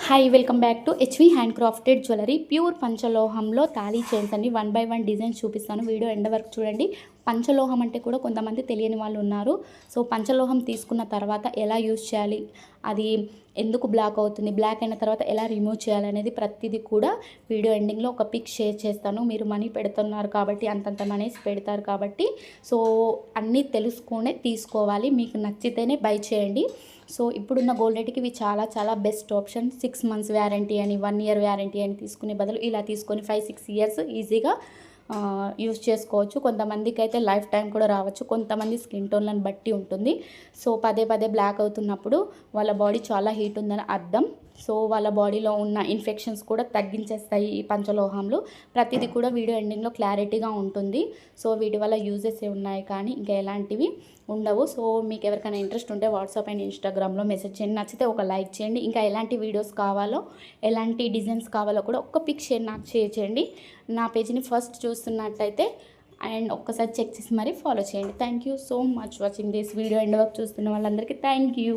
Hi welcome back to HV hand crafted jewellery pure పంచలోహంలో తాళీ chains అండి. 1 by 1 designs చూపిస్తాను. వీడియో ఎండ్ వరకు చూడండి. పంచలోహం అంటే కూడా కొంతమంది తెలియని వాళ్ళు ఉన్నారు. సో పంచలోహం తీసుకున్న తర్వాత ఎలా యూజ్ చేయాలి, అది ఎందుకు బ్లాక్ అవుతుంది, బ్లాక్ అయిన తర్వాత ఎలా రిమూవ్ చేయాలి అనేది ప్రతిదీ కూడా వీడియో ఎండింగ్లో ఒక పిక్ షేర్ చేస్తాను. మీరు మనీ పెడుతున్నారు కాబట్టి, అంతంత మనేసి పెడతారు కాబట్టి, సో అన్నీ తెలుసుకొనే తీసుకోవాలి. మీకు నచ్చితేనే బై చేయండి. సో ఇప్పుడున్న గోల్డ్ రేట్కి ఇవి చాలా చాలా బెస్ట్ ఆప్షన్. 6 మంత్స్ వ్యారంటీ అని, 1 ఇయర్ వ్యారంటీ అని తీసుకునే బదులు ఇలా తీసుకొని 5-6 ఇయర్స్ ఈజీగా యూస్ చేసుకోవచ్చు. కొంతమందికి అయితే లైఫ్ టైం కూడా రావచ్చు. కొంతమంది స్కిన్ టోన్లను బట్టి ఉంటుంది. సో పదే పదే బ్లాక్ అవుతున్నప్పుడు వాళ్ళ బాడీ చాలా హీట్ ఉందని అర్థం. సో వాళ్ళ బాడీలో ఉన్న ఇన్ఫెక్షన్స్ కూడా తగ్గించేస్తాయి ఈ పంచలోహంలు. ప్రతిదీ కూడా వీడియో ఎండింగ్లో క్లారిటీగా ఉంటుంది. సో వీటి వల్ల యూజెస్ ఉన్నాయి కానీ ఇంకా ఎలాంటివి ఉండవు. సో మీకు ఎవరికైనా ఇంట్రెస్ట్ ఉంటే వాట్సాప్ అండ్ ఇన్స్టాగ్రామ్లో మెసేజ్ చేయండి. నచ్చితే ఒక లైక్ చేయండి. ఇంకా ఎలాంటి వీడియోస్ కావాలో, ఎలాంటి డిజైన్స్ కావాలో కూడా ఒక్క పిక్ నాకు షేర్ చేయండి. నా పేజీని ఫస్ట్ చూస్తున్నట్టయితే అండ్ ఒక్కసారి చెక్ చేసి మరీ ఫాలో చేయండి. Thank you so much watching this video. End వరకు చూస్తున్న వాళ్ళందరికీ థ్యాంక్ యూ.